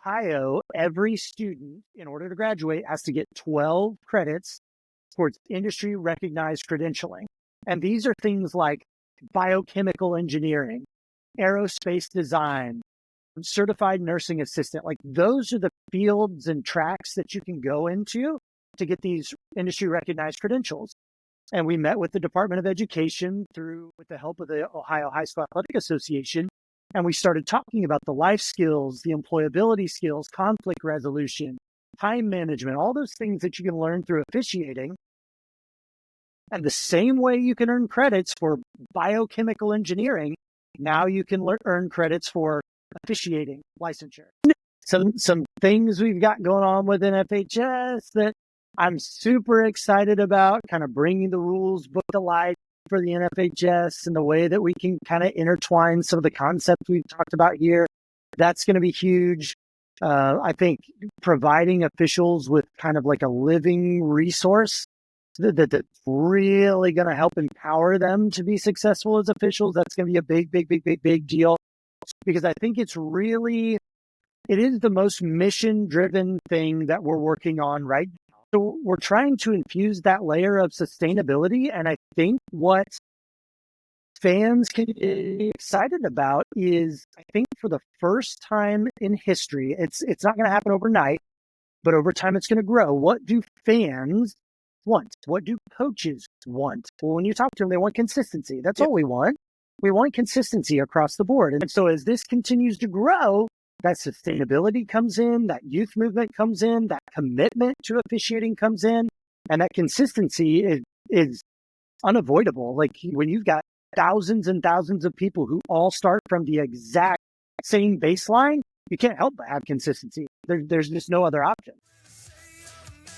Ohio, every student, in order to graduate, has to get 12 credits towards industry recognized credentialing. And these are things like biochemical engineering, aerospace design, certified nursing assistant. Like those are the fields and tracks that you can go into to get these industry recognized credentials. And we met with the Department of Education with the help of the Ohio High School Athletic Association. And we started talking about the life skills, the employability skills, conflict resolution, time management, all those things that you can learn through officiating. And the same way you can earn credits for biochemical engineering, now you can earn credits for officiating licensure. Some things we've got going on with NFHS that I'm super excited about, kind of bringing the rules book to life for the NFHS and the way that we can kind of intertwine some of the concepts we've talked about here. That's going to be huge. I think providing officials with kind of like a living resource that's really going to help empower them to be successful as officials. That's going to be a big deal, because I think it is the most mission-driven thing that we're working on right now. So we're trying to infuse that layer of sustainability. And I think what fans can be excited about is, I think for the first time in history, it's not going to happen overnight, but over time it's going to grow. What do fans want? What do coaches want? Well, when you talk to them, they want consistency. That's all we want. We want consistency across the board. And so as this continues to grow, that sustainability comes in, that youth movement comes in, that commitment to officiating comes in, and that consistency is unavoidable. Like when you've got thousands and thousands of people who all start from the exact same baseline, you can't help but have consistency. There's just no other option.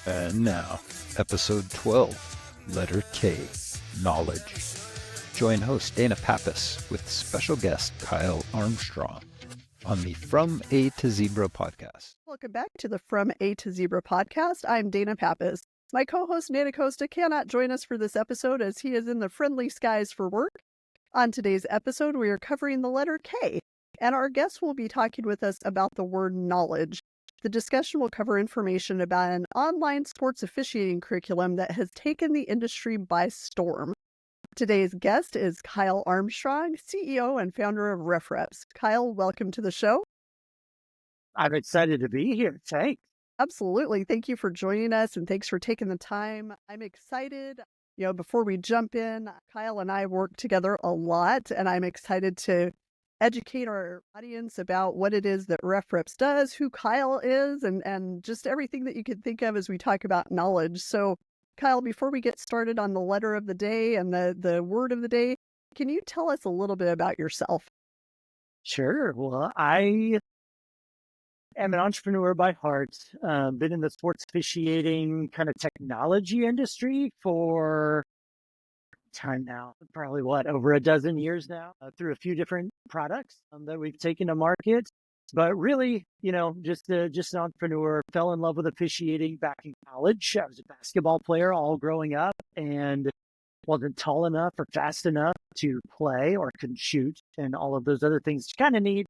And now, episode 12, letter K, knowledge. Join host Dana Pappas with special guest Kyle Armstrong on the From A to Zebra podcast. Welcome back to the From A to Zebra podcast. I'm Dana Pappas. My co-host Nana Costa cannot join us for this episode as he is in the friendly skies for work. On today's episode, we are covering the letter K, and our guest will be talking with us about the word knowledge. The discussion will cover information about an online sports officiating curriculum that has taken the industry by storm. Today's guest is Kyle Armstrong, CEO and founder of RefReps. Kyle, welcome to the show. I'm excited to be here. Thanks. Absolutely. Thank you for joining us, and thanks for taking the time. I'm excited. Before we jump in, Kyle and I work together a lot, and I'm excited to educate our audience about what it is that RefReps does, who Kyle is, and just everything that you can think of as we talk about knowledge. So, Kyle, before we get started on the letter of the day and the word of the day, can you tell us a little bit about yourself? Sure. Well, I am an entrepreneur by heart. Been in the sports officiating kind of technology industry for time now, probably over a dozen years now, through a few different products that we've taken to market. But really, just an entrepreneur. Fell in love with officiating back in college. I was a basketball player all growing up and wasn't tall enough or fast enough to play or couldn't shoot and all of those other things you kind of need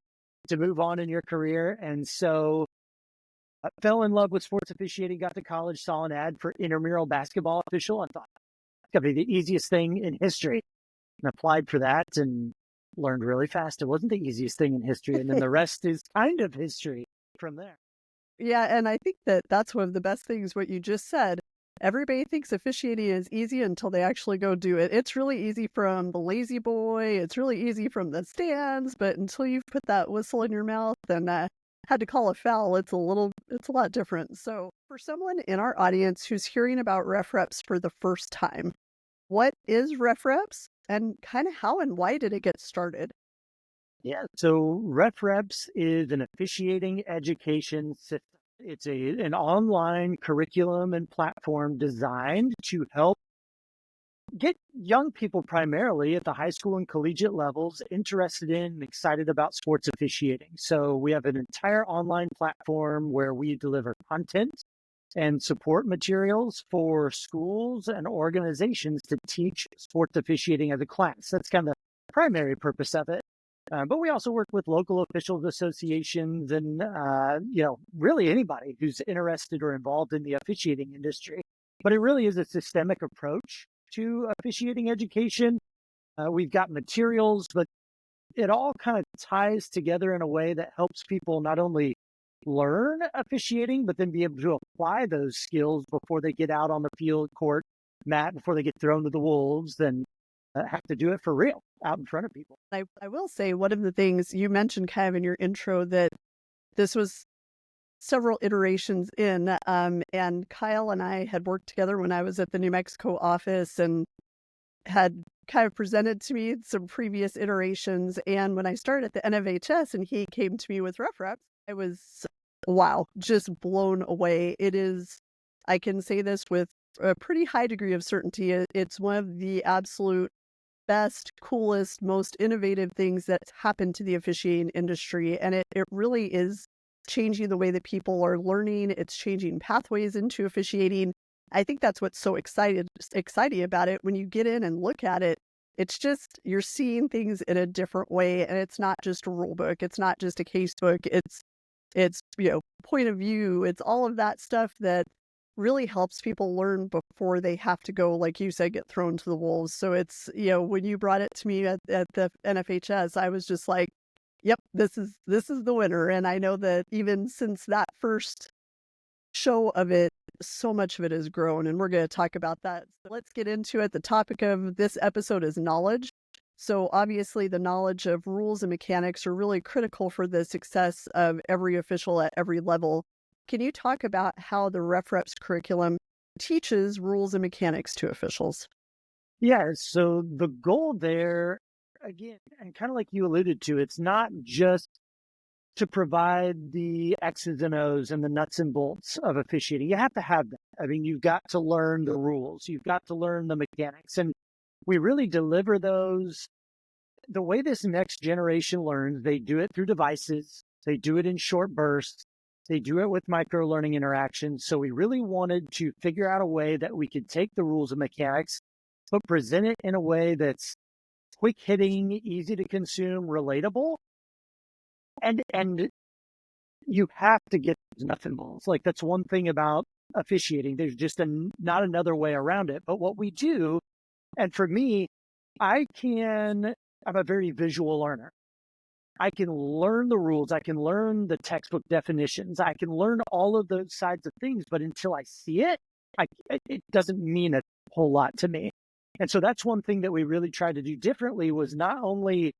to move on in your career. And so I fell in love with sports officiating, got to college, saw an ad for intramural basketball official, and thought, it's going to be the easiest thing in history. And applied for that and learned really fast it wasn't the easiest thing in history. And then the rest is kind of history from there. Yeah, and I think that's one of the best things, what you just said. Everybody thinks officiating is easy until they actually go do it. It's really easy from the lazy boy. It's really easy from the stands, but until you put that whistle in your mouth and had to call a foul, it's a lot different. So for someone in our audience who's hearing about RefReps for the first time, what is RefReps and kind of how and why did it get started? Yeah, so RefReps is an officiating education system. It's an online curriculum and platform designed to help get young people primarily at the high school and collegiate levels interested in and excited about sports officiating. So we have an entire online platform where we deliver content and support materials for schools and organizations to teach sports officiating as a class. That's kind of the primary purpose of it. But we also work with local officials associations and, really anybody who's interested or involved in the officiating industry. But it really is a systemic approach to officiating education. We've got materials, but it all kind of ties together in a way that helps people not only learn officiating, but then be able to apply those skills before they get out on the field court mat, before they get thrown to the wolves, and have to do it for real out in front of people. I will say one of the things you mentioned kind of in your intro that this was several iterations in, and Kyle and I had worked together when I was at the New Mexico office and had kind of presented to me some previous iterations. And when I started at the NFHS and he came to me with RefReps, I was, wow, just blown away. It is, I can say this with a pretty high degree of certainty. It's one of the absolute best, coolest, most innovative things that's happened to the officiating industry. And it really is changing the way that people are learning. It's changing pathways into officiating. I think that's what's so exciting about it. When you get in and look at it, it's just, you're seeing things in a different way. And it's not just a rule book. It's not just a case book. It's point of view. It's all of that stuff that really helps people learn before they have to go, like you said, get thrown to the wolves. So it's, when you brought it to me at the NFHS, I was just like, yep, this is the winner. And I know that even since that first show of it, so much of it has grown, and we're going to talk about that. So let's get into it. The topic of this episode is knowledge. So obviously the knowledge of rules and mechanics are really critical for the success of every official at every level. Can you talk about how the RefReps curriculum teaches rules and mechanics to officials? Yeah, so the goal there, again, and kind of like you alluded to, it's not just to provide the X's and O's and the nuts and bolts of officiating. You have to have that. I mean, you've got to learn the rules. You've got to learn the mechanics. And we really deliver those the way this next generation learns. They do it through devices. They do it in short bursts. They do it with micro-learning interactions. So we really wanted to figure out a way that we could take the rules and mechanics, but present it in a way that's quick hitting, easy to consume, relatable. And you have to get those nuts and bolts. Like, that's one thing about officiating. There's just not another way around it. But what we do, and for me, I'm a very visual learner. I can learn the rules. I can learn the textbook definitions. I can learn all of those sides of things. But until I see it, it doesn't mean a whole lot to me. And so that's one thing that we really tried to do differently, was not only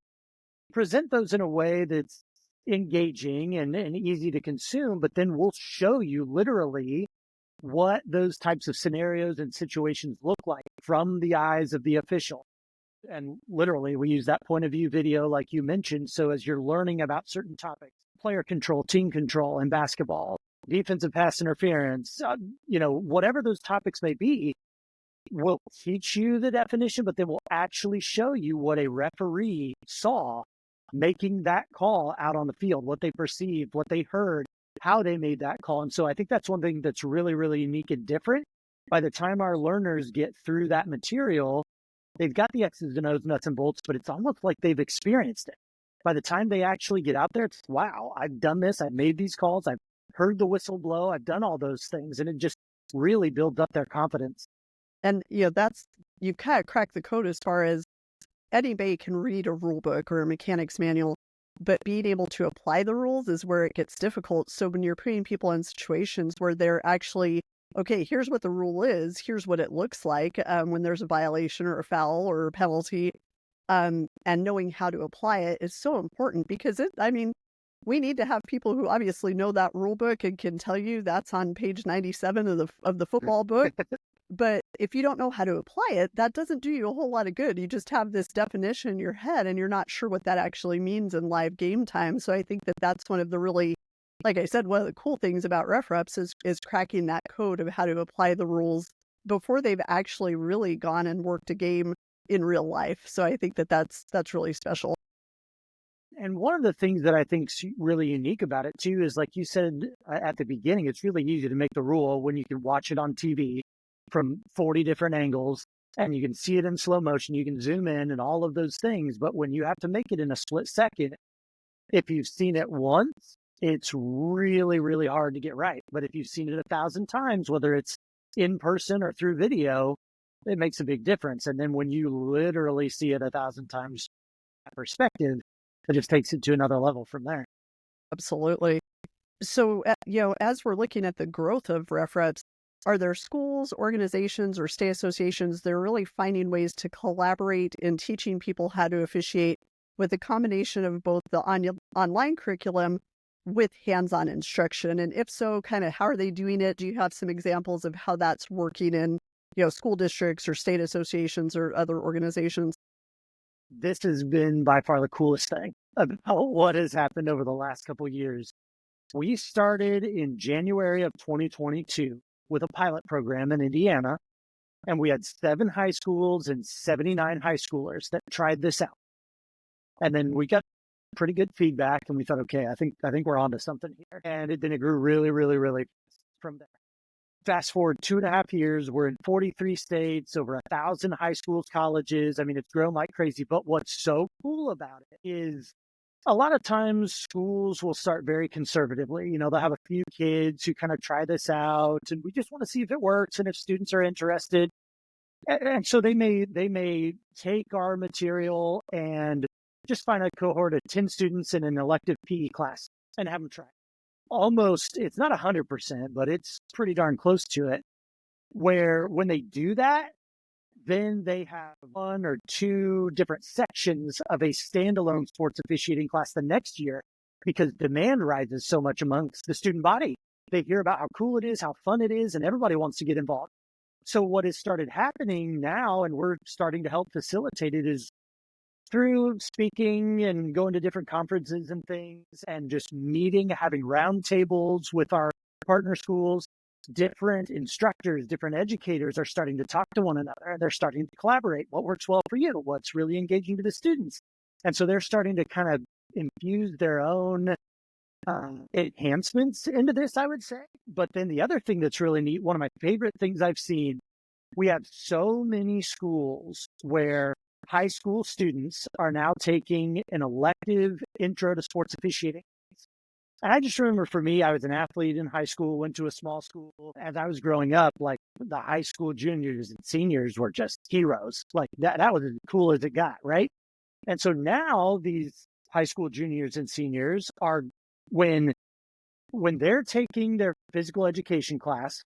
present those in a way that's engaging and easy to consume, but then we'll show you literally what those types of scenarios and situations look like from the eyes of the official. And literally, we use that point of view video like you mentioned. So as you're learning about certain topics, player control, team control in basketball, defensive pass interference, whatever those topics may be, we'll teach you the definition, but then we'll actually show you what a referee saw making that call out on the field, what they perceived, what they heard, how they made that call. And so I think that's one thing that's really, really unique and different. By the time our learners get through that material, they've got the X's and O's, nuts and bolts, but it's almost like they've experienced it. By the time they actually get out there, it's, wow, I've done this. I've made these calls. I've heard the whistle blow. I've done all those things. And it just really builds up their confidence. And, you've kind of cracked the code as far as anybody can read a rule book or a mechanics manual, but being able to apply the rules is where it gets difficult. So when you're putting people in situations where they're actually, okay, here's what the rule is, here's what it looks like when there's a violation or a foul or a penalty, and knowing how to apply it is so important, because we need to have people who obviously know that rule book and can tell you that's on page 97 of the football book. But if you don't know how to apply it, that doesn't do you a whole lot of good. You just have this definition in your head and you're not sure what that actually means in live game time. So I think that that's one of the really, like I said, one of the cool things about RefReps is cracking that code of how to apply the rules before they've actually really gone and worked a game in real life. So I think that that's really special. And one of the things that I think is really unique about it too is, like you said at the beginning, it's really easy to make the rule when you can watch it on TV from 40 different angles. and you can see it in slow motion, you can zoom in and all of those things. But when you have to make it in a split second, if you've seen it once, it's really, really hard to get right. But if you've seen it 1,000 times, whether it's in person or through video, it makes a big difference. And then when you literally see it 1,000 times, that perspective, it just takes it to another level from there. Absolutely. So, as we're looking at the growth of RefReps, are there schools, organizations, or state associations that are really finding ways to collaborate in teaching people how to officiate with a combination of both the online curriculum with hands-on instruction? And if so, kind of how are they doing it? Do you have some examples of how that's working in, school districts or state associations or other organizations? This has been by far the coolest thing about what has happened over the last couple of years. We started in January of 2022 with a pilot program in Indiana, and we had 7 high schools and 79 high schoolers that tried this out. And then we got pretty good feedback, and we thought, okay, I think we're onto something here. And then it grew really, really, really fast from there. Fast forward 2.5 years, we're in 43 states, over 1,000 high schools, colleges. I mean, it's grown like crazy. But what's so cool about it is a lot of times schools will start very conservatively. They'll have a few kids who kind of try this out, and we just want to see if it works and if students are interested. And so they may take our material and just find a cohort of 10 students in an elective PE class and have them try. Almost, it's not 100%, but it's pretty darn close to it, where when they do that, then they have 1 or 2 different sections of a standalone sports officiating class the next year, because demand rises so much amongst the student body. They hear about how cool it is, how fun it is, and everybody wants to get involved. So what has started happening now, and we're starting to help facilitate it, is through speaking and going to different conferences and things, and just meeting, having roundtables with our partner schools. Different instructors, different educators are starting to talk to one another, and they're starting to collaborate. What works well for you? What's really engaging to the students? And so they're starting to kind of infuse their own enhancements into this, I would say. But then the other thing that's really neat, one of my favorite things I've seen, we have so many schools where high school students are now taking an elective intro to sports officiating. And I just remember, for me, I was an athlete in high school, went to a small school. As I was growing up, like, the high school juniors and seniors were just heroes. Like that was as cool as it got, right? And so now these high school juniors and seniors are, when they're taking their physical education class,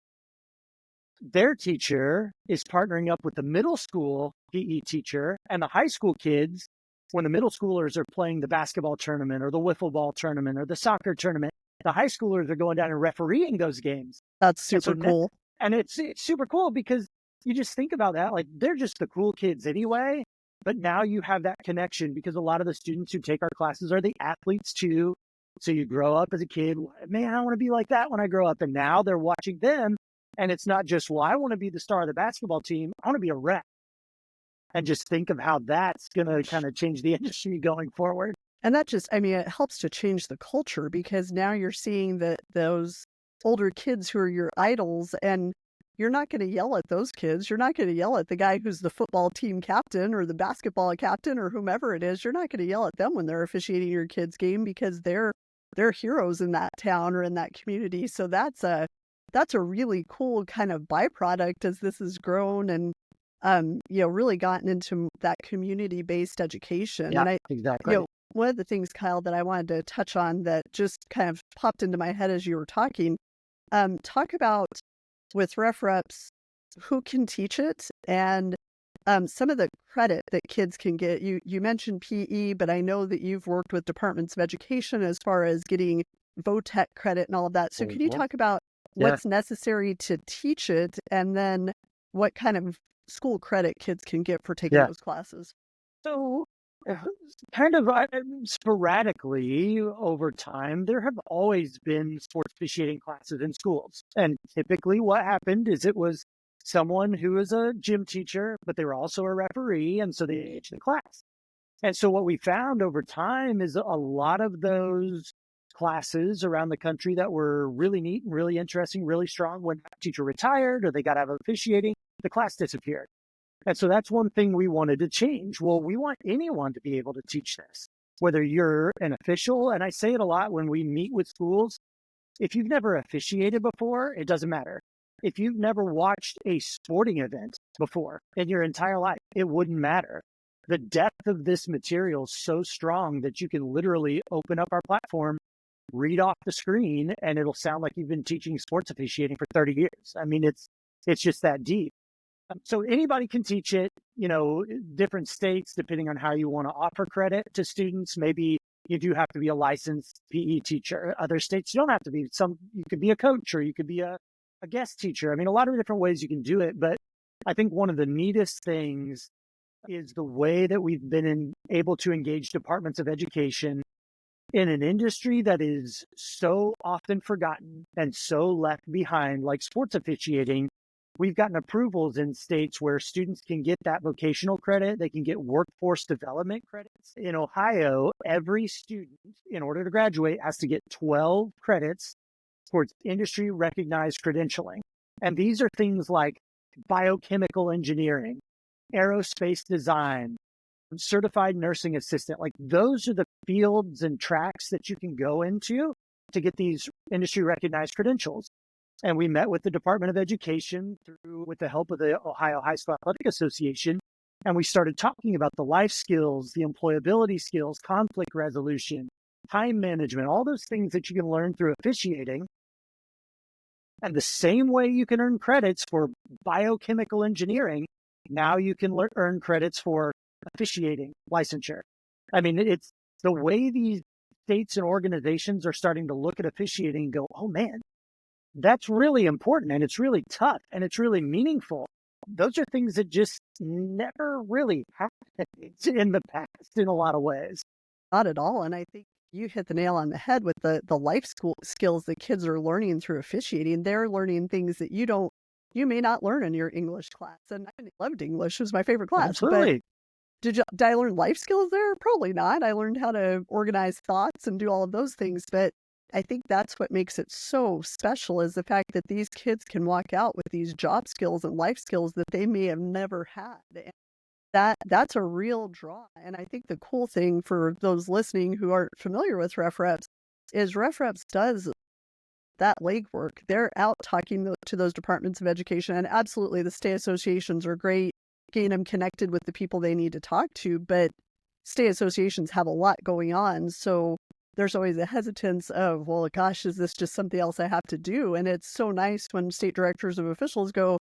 their teacher is partnering up with the middle school PE teacher, and the high school kids, when the middle schoolers are playing the basketball tournament or the wiffle ball tournament or the soccer tournament, the high schoolers are going down and refereeing those games. That's super cool. And it's super cool, because you just think about that. Like, they're just the cool kids anyway, but now you have that connection, because a lot of the students who take our classes are the athletes too. So you grow up as a kid, man, I want to be like that when I grow up. And now they're watching them. And it's not just, well, I want to be the star of the basketball team. I want to be a rep. And just think of how that's going to kind of change the industry going forward. And that just, it helps to change the culture, because now you're seeing that those older kids who are your idols, and you're not going to yell at those kids. You're not going to yell at the guy who's the football team captain or the basketball captain or whomever it is. You're not going to yell at them when they're officiating your kid's game, because they're heroes in that town or in that community. So that's a really cool kind of byproduct as this has grown and really gotten into that community-based education. Yeah, and exactly. One of the things, Kyle, that I wanted to touch on that just kind of popped into my head as you were talking, talk about with RefReps, who can teach it, and some of the credit that kids can get. You mentioned PE, but I know that you've worked with departments of education as far as getting VOTEC credit and all of that. So can you talk about what's necessary to teach it, and then what kind of school credit kids can get for taking those classes? So kind of sporadically over time, there have always been sports officiating classes in schools. And typically what happened is it was someone who was a gym teacher, but they were also a referee. And so they teach the class. And so what we found over time is a lot of those classes around the country that were really neat and really interesting, really strong, when that teacher retired or they got out of officiating, the class disappeared. And so that's one thing we wanted to change. Well, we want anyone to be able to teach this, whether you're an official. And I say it a lot when we meet with schools. If you've never officiated before, it doesn't matter. If you've never watched a sporting event before in your entire life, it wouldn't matter. The depth of this material is so strong that you can literally open up our platform, read off the screen, and it'll sound like you've been teaching sports officiating for 30 years. I mean, it's just that deep. So anybody can teach it, different states, depending on how you want to offer credit to students. Maybe you do have to be a licensed PE teacher. Other states, you don't have to be. You could be a coach, or you could be a guest teacher. I mean, a lot of different ways you can do it. But I think one of the neatest things is the way that we've been able to engage departments of education in an industry that is so often forgotten and so left behind, like sports officiating. We've gotten approvals in states where students can get that vocational credit. They can get workforce development credits. In Ohio, every student, in order to graduate, has to get 12 credits towards industry recognized credentialing. And these are things like biochemical engineering, aerospace design, certified nursing assistant. Like, those are the fields and tracks that you can go into to get these industry recognized credentials. And we met with the Department of Education with the help of the Ohio High School Athletic Association. And we started talking about the life skills, the employability skills, conflict resolution, time management, all those things that you can learn through officiating. And the same way you can earn credits for biochemical engineering, now you can earn credits for officiating licensure. I mean, it's the way these states and organizations are starting to look at officiating and go, oh man, that's really important, and it's really tough, and it's really meaningful. Those are things that just never really happened in the past in a lot of ways. Not at all. And I think you hit the nail on the head with the life skills that kids are learning through officiating. They're learning things that you may not learn in your English class. And I loved English. It was my favorite class. Absolutely. But did I learn life skills there? Probably not. I learned how to organize thoughts and do all of those things. But I think that's what makes it so special, is the fact that these kids can walk out with these job skills and life skills that they may have never had. And that's a real draw. And I think the cool thing for those listening who aren't familiar with RefReps is RefReps does that legwork. They're out talking to those departments of education, and absolutely the state associations are great, getting them connected with the people they need to talk to, but state associations have a lot going on. So there's always a hesitance of, well, gosh, is this just something else I have to do? And it's so nice when state directors of officials go,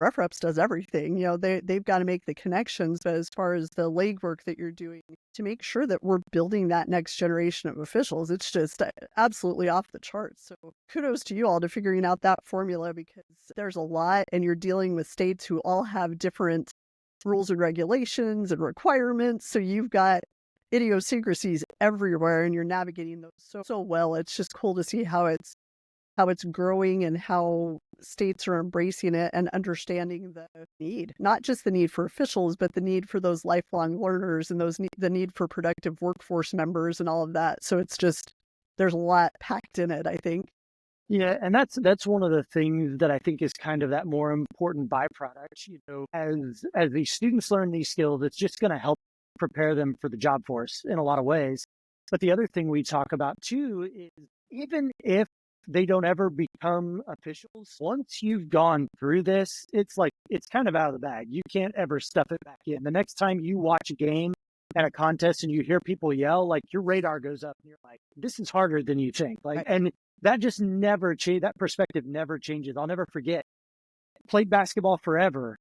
RefReps does everything. They've got to make the connections, but as far as the legwork that you're doing to make sure that we're building that next generation of officials, it's just absolutely off the charts. So kudos to you all to figuring out that formula, because there's a lot, and you're dealing with states who all have different rules and regulations and requirements. So you've got idiosyncrasies everywhere, and you're navigating those so well. It's just cool to see how it's growing and how states are embracing it and understanding the need, not just the need for officials, but the need for those lifelong learners and the need for productive workforce members and all of that. So it's just, there's a lot packed in it, I think. Yeah, and that's one of the things that I think is kind of that more important byproduct. As these students learn these skills, it's just going to help prepare them for the job force in a lot of ways. But the other thing we talk about too is, even if they don't ever become officials, once you've gone through this, it's kind of out of the bag. You can't ever stuff it back in. The next time you watch a game and a contest and you hear people yell, like, your radar goes up and you're like, this is harder than you think. And that just never changes. That perspective never changes. I'll never forget. Played basketball forever.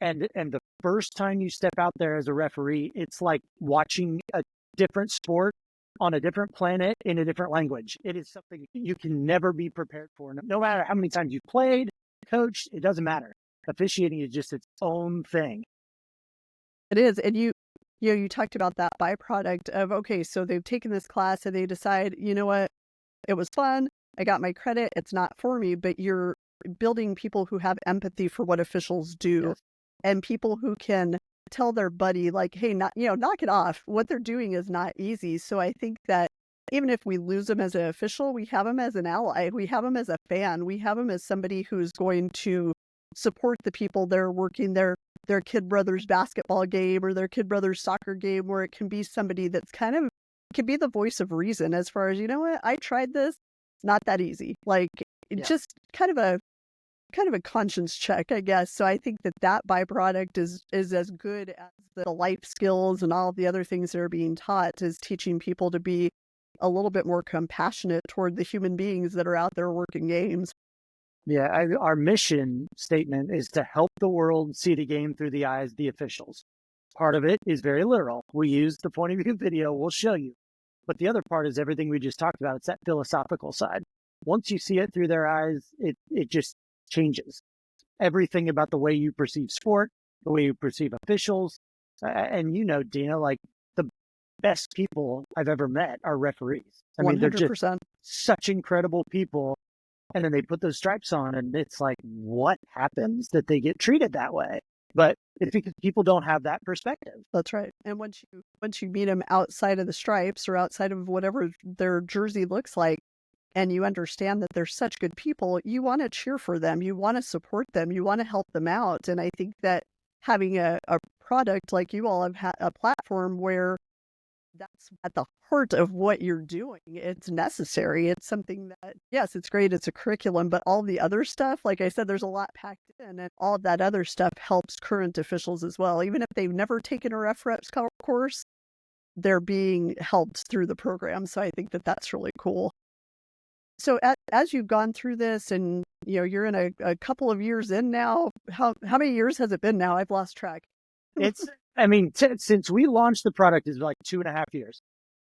And the first time you step out there as a referee, it's like watching a different sport on a different planet in a different language. It is something you can never be prepared for. No matter how many times you've played, coached, it doesn't matter. Officiating is just its own thing. It is. And you talked about that byproduct of, okay, so they've taken this class and they decide, you know what, it was fun, I got my credit, it's not for me, but you're building people who have empathy for what officials do. Yes. And people who can tell their buddy, like, hey, knock it off. What they're doing is not easy. So I think that even if we lose them as an official, we have them as an ally. We have them as a fan. We have them as somebody who's going to support the people they're working their their kid brother's basketball game or their kid brother's soccer game, where it can be somebody that's can be the voice of reason as far as, you know what, I tried this, not that easy. Like, just kind of a conscience check, I guess. So I think that byproduct is as good as the life skills and all of the other things that are being taught, is teaching people to be a little bit more compassionate toward the human beings that are out there working games. Yeah, our mission statement is to help the world see the game through the eyes of the officials. Part of it is very literal. We use the point of view video, we'll show you. But the other part is everything we just talked about. It's that philosophical side. Once you see it through their eyes, it just changes everything about the way you perceive sport, the way you perceive officials. And you know, Dina, like, the best people I've ever met are referees. I mean, 100%. they're just such incredible people. And then they put those stripes on, and it's like, what happens that they get treated that way? But it's because people don't have that perspective. That's right. And once you meet them outside of the stripes or outside of whatever their jersey looks like, and you understand that they're such good people, you want to cheer for them, you want to support them, you want to help them out. And I think that having a product like you all have had, a platform where that's at the heart of what you're doing, it's necessary. It's something that, yes, it's great, it's a curriculum, but all the other stuff, like I said, there's a lot packed in, and all of that other stuff helps current officials as well. Even if they've never taken a RefReps course, they're being helped through the program. So I think that that's really cool. So as you've gone through this, and you're in a couple of years in now, how many years has it been now? I've lost track. Since we launched the product is like 2.5 years.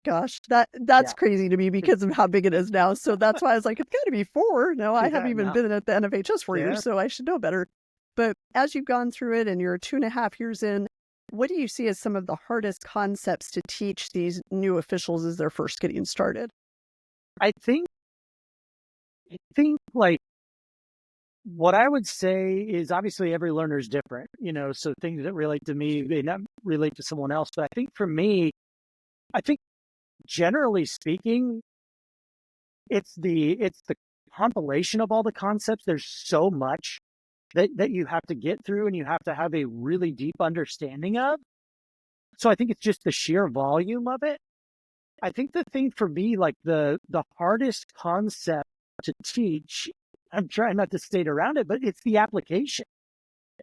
Gosh, that's crazy to me because of how big it is now. So that's why I was like, it's got to be 4. No, I haven't even been at the NFHS 4 years, so I should know better. But as you've gone through it and you're 2.5 years in, what do you see as some of the hardest concepts to teach these new officials as they're first getting started? I think like, what I would say is, obviously every learner is different, so things that relate to me may not relate to someone else. But I think for me, generally speaking, it's the compilation of all the concepts. There's so much that you have to get through, and you have to have a really deep understanding of. So I think it's just the sheer volume of it. I think the thing for me, like the hardest concept to teach, I'm trying not to skate around it, but it's the application.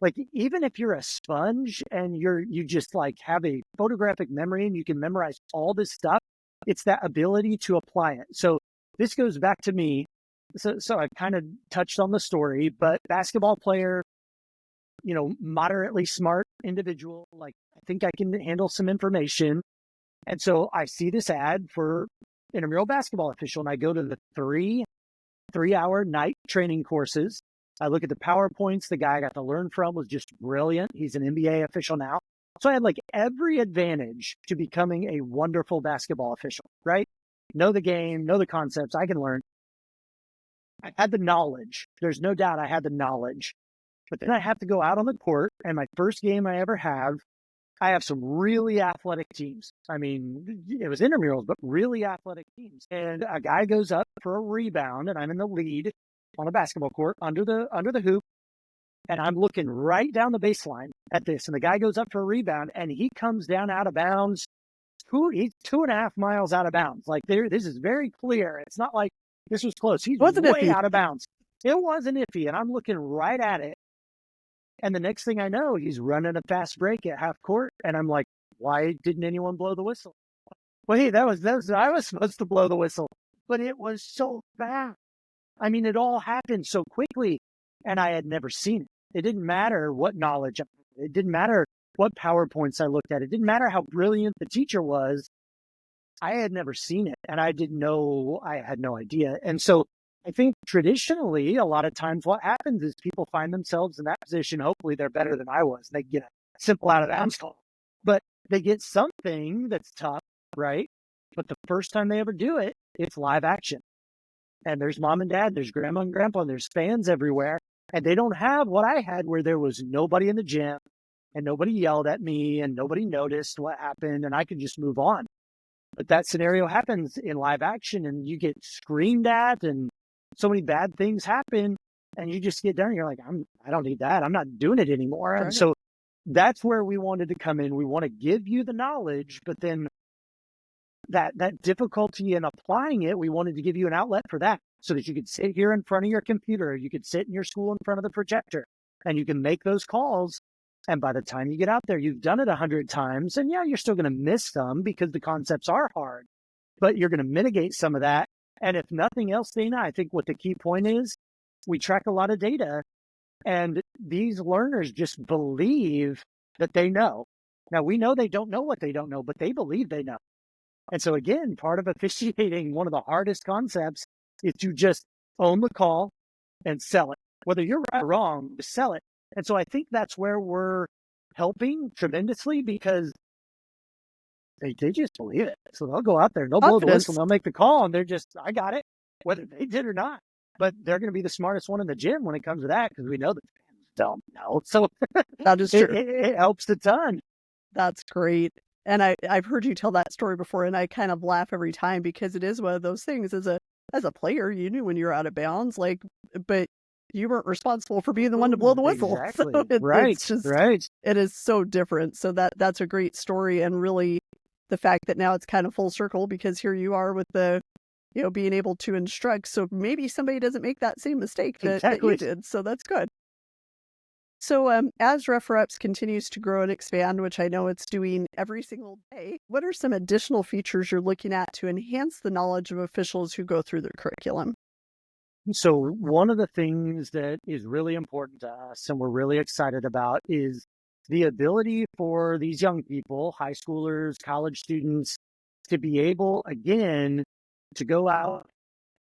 Like, even if you're a sponge and you just like have a photographic memory and you can memorize all this stuff, it's that ability to apply it. So this goes back to me. So I kind of touched on the story, but basketball player, moderately smart individual, like, I think I can handle some information. And so I see this ad for intramural basketball official, and I go to the 3-hour night training courses. I look at the PowerPoints. The guy I got to learn from was just brilliant. He's an NBA official now. So I had like every advantage to becoming a wonderful basketball official, right? Know the game, know the concepts, I can learn. I had the knowledge. There's no doubt I had the knowledge. But then I have to go out on the court, and my first game I ever have, I have some really athletic teams. I mean, it was intramurals, but really athletic teams. And a guy goes up for a rebound, and I'm in the lead on a basketball court under the hoop. And I'm looking right down the baseline at this. And the guy goes up for a rebound, and he comes down out of bounds. He's 2.5 miles out of bounds. Like, this is very clear. It's not like this was close. He's way out of bounds. It wasn't iffy. And I'm looking right at it. And the next thing I know, he's running a fast break at half court. And I'm like, why didn't anyone blow the whistle? Well, hey, I was supposed to blow the whistle, but it was so fast. I mean, it all happened so quickly, and I had never seen it. It didn't matter what knowledge, it didn't matter what PowerPoints I looked at. It didn't matter how brilliant the teacher was. I had never seen it, and I had no idea. And so I think traditionally, a lot of times what happens is people find themselves in that position. Hopefully they're better than I was. They get a simple out of bounds call, but they get something that's tough, right? But the first time they ever do it, it's live action. And there's mom and dad, there's grandma and grandpa, and there's fans everywhere. And they don't have what I had, where there was nobody in the gym and nobody yelled at me and nobody noticed what happened, and I could just move on. But that scenario happens in live action, and you get screamed at, and so many bad things happen, and you just get done. And you're like, I don't need that. I'm not doing it anymore. Right. And so that's where we wanted to come in. We want to give you the knowledge, but then that difficulty in applying it, we wanted to give you an outlet for that so that you could sit here in front of your computer, you could sit in your school in front of the projector, and you can make those calls. And by the time you get out there, you've done it 100 times. And yeah, you're still going to miss some because the concepts are hard, but you're going to mitigate some of that. And if nothing else, Dana, I think what the key point is, we track a lot of data, and these learners just believe that they know. Now, we know they don't know what they don't know, but they believe they know. And so again, part of officiating, one of the hardest concepts is to just own the call and sell it. Whether you're right or wrong, just sell it. And so I think that's where we're helping tremendously, because they just believe it. So they'll go out there, they'll blow the whistle, they'll make the call, and they're just, I got it, whether they did or not. But they're going to be the smartest one in the gym when it comes to that, because we know that fans don't know. So that is true. It helps a ton. That's great. And I've heard you tell that story before, and I kind of laugh every time, because it is one of those things. As a player, you knew when you were out of bounds, but you weren't responsible for being the one to blow the whistle. Exactly. So Right. It is so different. So that's a great story, and really the fact that now it's kind of full circle, because here you are with the, being able to instruct. So maybe somebody doesn't make that same mistake that you did. So that's good. So as RefReps continues to grow and expand, which I know it's doing every single day, what are some additional features you're looking at to enhance the knowledge of officials who go through their curriculum? So one of the things that is really important to us and we're really excited about is the ability for these young people, high schoolers, college students, to be able, again, to go out,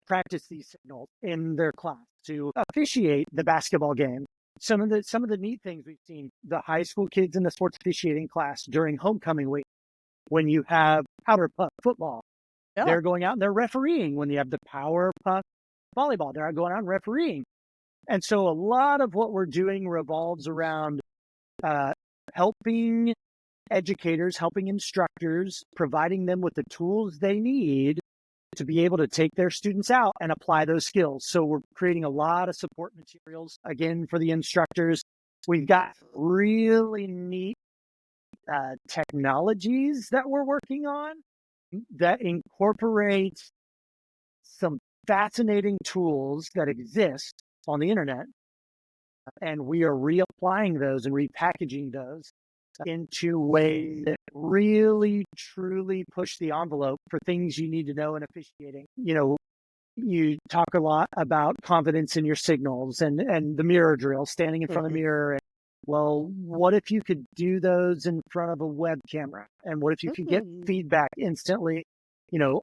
practice these signals in their class, to officiate the basketball game. Some of the neat things we've seen, the high school kids in the sports officiating class during homecoming week, when you have powder puff football, they're going out and they're refereeing. When you have the power puff volleyball, they're going out and refereeing. And so a lot of what we're doing revolves around helping educators, helping instructors, providing them with the tools they need to be able to take their students out and apply those skills. So we're creating a lot of support materials, again, for the instructors. We've got really neat technologies that we're working on that incorporate some fascinating tools that exist on the internet. And we are reapplying those and repackaging those into ways that really, truly push the envelope for things you need to know in officiating. You talk a lot about confidence in your signals and the mirror drill, standing in front of the mirror. And, well, what if you could do those in front of a web camera? And what if you could get feedback instantly?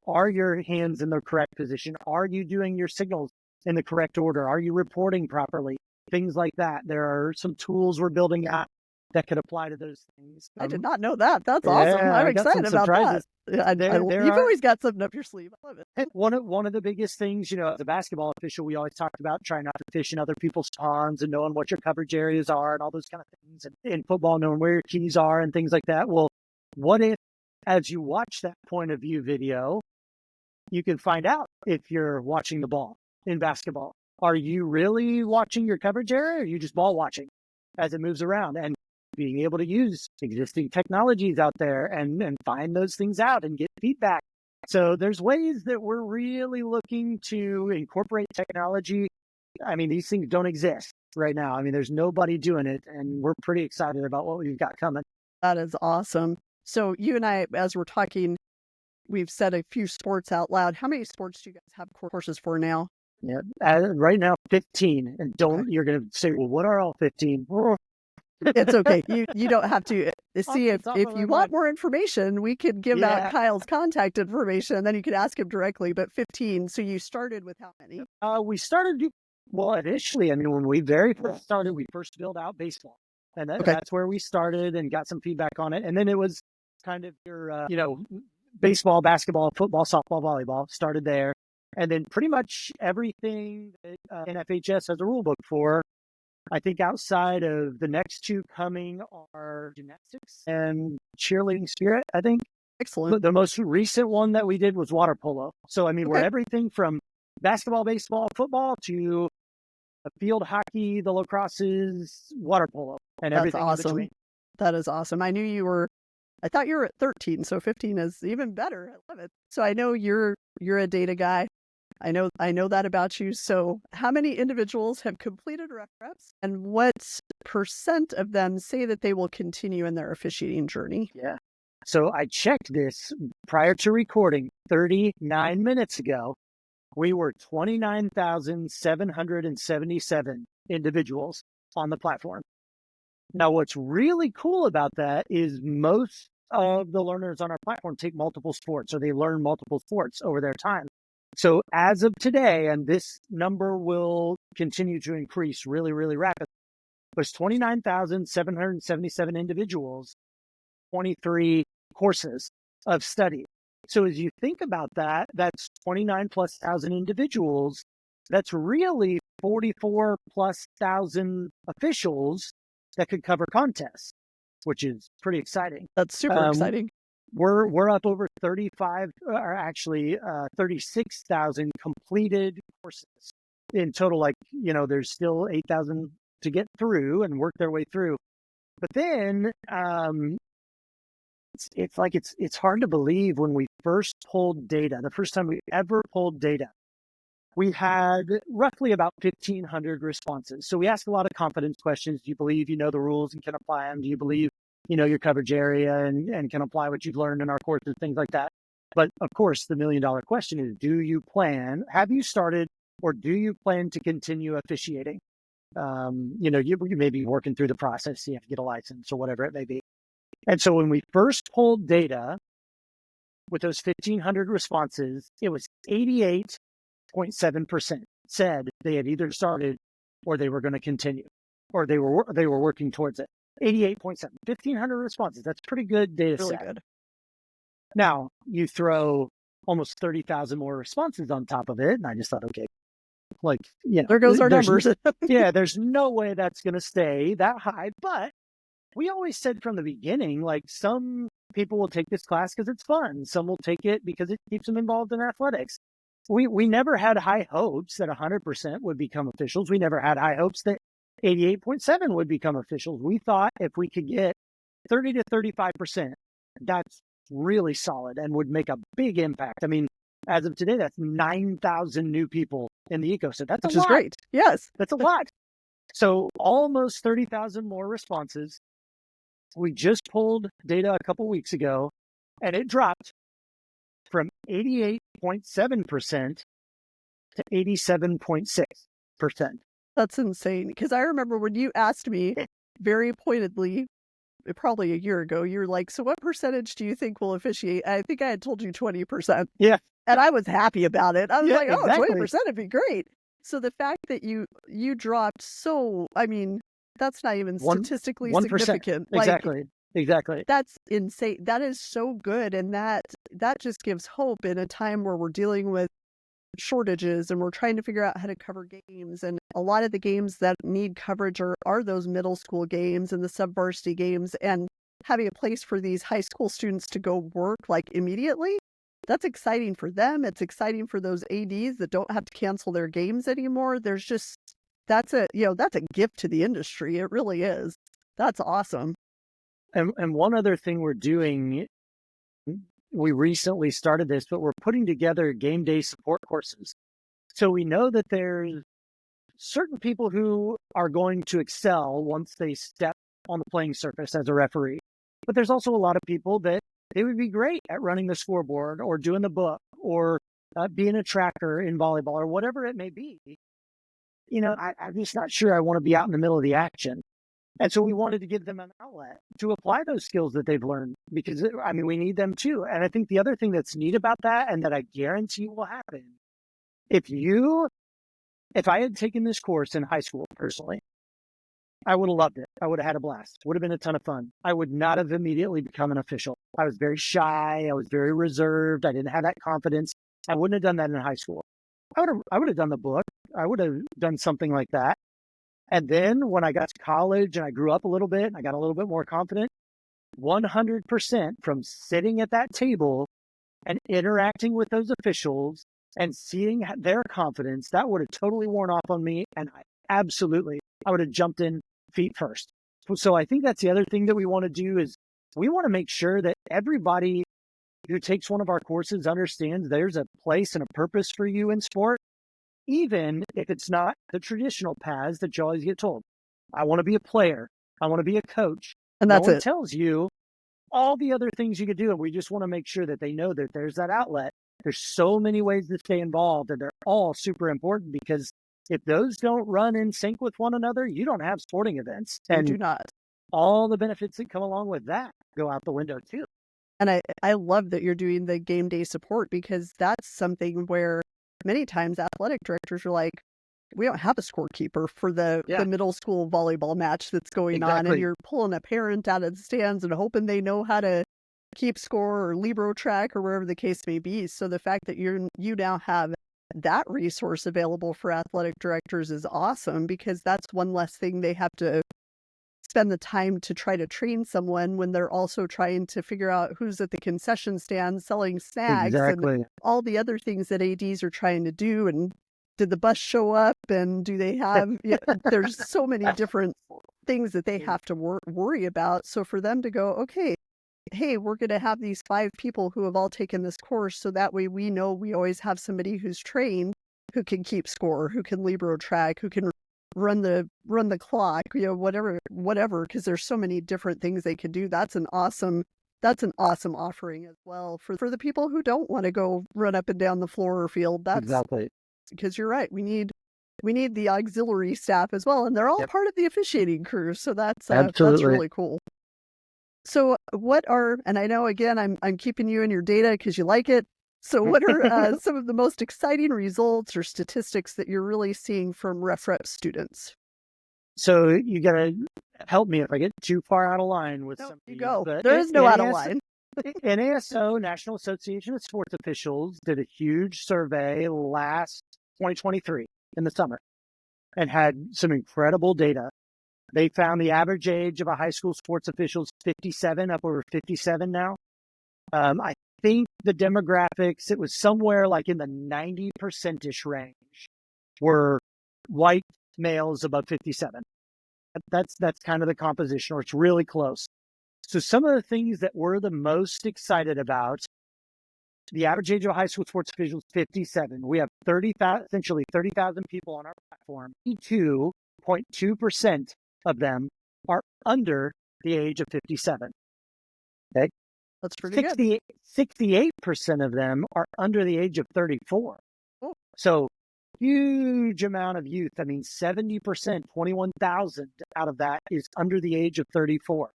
Are your hands in the correct position? Are you doing your signals in the correct order? Are you reporting properly? Things like that. There are some tools we're building out that could apply to those things. I did not know that. That's awesome. I'm excited about that. You've always got something up your sleeve. I love it. One of the biggest things, as a basketball official, we always talked about trying not to fish in other people's ponds and knowing what your coverage areas are and all those kind of things. And in football, knowing where your keys are and things like that. Well, what if, as you watch that point of view video, you can find out if you're watching the ball in basketball? Are you really watching your coverage area, or are you just ball watching as it moves around? And being able to use existing technologies out there and find those things out and get feedback. So there's ways that we're really looking to incorporate technology. I mean, these things don't exist right now. I mean, there's nobody doing it, and we're pretty excited about what we've got coming. That is awesome. So you and I, as we're talking, we've said a few sports out loud. How many sports do you guys have courses for now? Yeah, right now, 15. And you're going to say, well, what are all 15? It's okay. You don't have to. See, if you want more information, we could give out Kyle's contact information, and then you could ask him directly. But 15. So you started with how many? We started, initially, when we very first started, we first built out baseball. And that's where we started and got some feedback on it. And then it was kind of your, baseball, basketball, football, softball, volleyball started there. And then pretty much everything that NFHS has a rule book for. I think outside of the next two coming are gymnastics and cheerleading spirit, I think. Excellent. The most recent one that we did was water polo. So, we're everything from basketball, baseball, football to field hockey, the lacrosses, water polo, and everything in between. That is awesome. I thought you were at 13, so 15 is even better. I love it. So I know you're a data guy. I know that about you. So how many individuals have completed RefReps, and what % of them say that they will continue in their officiating journey? Yeah. So I checked this prior to recording 39 minutes ago. We were 29,777 individuals on the platform. Now, what's really cool about that is most of the learners on our platform take multiple sports, or they learn multiple sports over their time. So as of today, and this number will continue to increase really, really rapidly, there's 29,777 individuals, 23 courses of study. So as you think about that, that's 29 plus thousand individuals. That's really 44 plus thousand officials that could cover contests, which is pretty exciting. That's super exciting. We're up over 36,000 completed courses in total. Like, there's still 8,000 to get through and work their way through. But then it's hard to believe when we first pulled data, the first time we ever pulled data, we had roughly about 1,500 responses. So we asked a lot of confidence questions. Do you believe you know the rules and can apply them? Do you believe you know your coverage area and can apply what you've learned in our courses, things like that? But of course, the $1 million question is, have you started, or do you plan to continue officiating? You may be working through the process, you have to get a license or whatever it may be. And so when we first pulled data with those 1,500 responses, it was 88.7% said they had either started or they were going to continue, or they were working towards it. 88.7, 1,500 responses. That's pretty good data Really set. good. Now you throw almost 30,000 more responses on top of it, and I just thought, okay, there goes our numbers. Yeah, there's no way that's going to stay that high. But we always said from the beginning, like, some people will take this class because it's fun. Some will take it because it keeps them involved in athletics. We never had high hopes that 100% would become officials. We never had high hopes that 88.7 would become officials. We thought if we could get 30 to 35%, that's really solid and would make a big impact. I mean, as of today, that's 9,000 new people in the ecosystem. That's Which a lot. is great. Yes. That's a lot. So almost 30,000 more responses. We just pulled data a couple weeks ago, and it dropped from 88.7% to 87.6%. That's insane. Because I remember when you asked me very pointedly, probably a year ago, you were like, so what percentage do you think will officiate? I think I had told you 20%. Yeah. And I was happy about it. I was like, oh, exactly. 20% would be great. So the fact that you dropped that's not even statistically 1%. Significant. Exactly. That's insane. That is so good. And that just gives hope in a time where we're dealing with shortages and we're trying to figure out how to cover games. And a lot of the games that need coverage are those middle school games and the sub-varsity games, and having a place for these high school students to go work immediately. That's exciting for them. It's exciting for those ADs that don't have to cancel their games anymore. That's a gift to the industry. It really is. That's awesome. And one other thing we're doing, we recently started this, but we're putting together game day support courses. So we know that there's certain people who are going to excel once they step on the playing surface as a referee. But there's also a lot of people that they would be great at running the scoreboard or doing the book or being a tracker in volleyball or whatever it may be. I'm just not sure I want to be out in the middle of the action. And so we wanted to give them an outlet to apply those skills that they've learned, because, we need them too. And I think the other thing that's neat about that, and that I guarantee will happen, if I had taken this course in high school personally, I would have loved it. I would have had a blast. Would have been a ton of fun. I would not have immediately become an official. I was very shy. I was very reserved. I didn't have that confidence. I wouldn't have done that in high school. I would have done the book. I would have done something like that. And then when I got to college and I grew up a little bit and I got a little bit more confident, 100% from sitting at that table and interacting with those officials and seeing their confidence, that would have totally worn off on me. And I would have jumped in feet first. So I think that's the other thing that we want to do is we want to make sure that everybody who takes one of our courses understands there's a place and a purpose for you in sport, even if it's not the traditional paths that you always get told. I want to be a player. I want to be a coach. And No that's one it. tells you all the other things you could do. And we just want to make sure that they know that there's that outlet. There's so many ways to stay involved, and they're all super important, because if those don't run in sync with one another, you don't have sporting events. You And do not. all the benefits that come along with that go out the window too. And I love that you're doing the game day support, because that's something where many times athletic directors are like, we don't have a scorekeeper for the middle school volleyball match that's going on. And you're pulling a parent out of the stands and hoping they know how to keep score or libero track or wherever the case may be. So the fact that you now have that resource available for athletic directors is awesome, because that's one less thing they have to spend the time to try to train someone when they're also trying to figure out who's at the concession stand selling snacks and all the other things that ADs are trying to do. And did the bus show up, and do they have, there's so many different things that they have to worry about. So for them to go, okay, hey, we're going to have these 5 people who have all taken this course, so that way we know we always have somebody who's trained, who can keep score, who can libero track, who can run the clock, whatever, because there's so many different things they can do. That's an awesome offering as well for the people who don't want to go run up and down the floor or field. That's exactly, because you're right. We need the auxiliary staff as well, and they're all part of the officiating crew. So that's really cool. So and I know, again, I'm keeping you in your data because you like it. So what are some of the most exciting results or statistics that you're really seeing from RefReps students? So you got to help me if I get too far out of line with some of these. Go. There is no out of line. NASO, National Association of Sports Officials, did a huge survey last 2023 in the summer and had some incredible data. They found the average age of a high school sports official is 57, up over 57 now. I think the demographics, it was somewhere like in the 90%-ish range, were white males above 57. That's kind of the composition, or it's really close. So some of the things that we're the most excited about, the average age of a high school sports official is 57. We have essentially 30,000 people on our platform. 82.2% of them are under the age of 57. Okay. That's pretty good. 68% of them are under the age of 34. Oh. So huge amount of youth. I mean, 70%, 21,000 out of that is under the age of 34.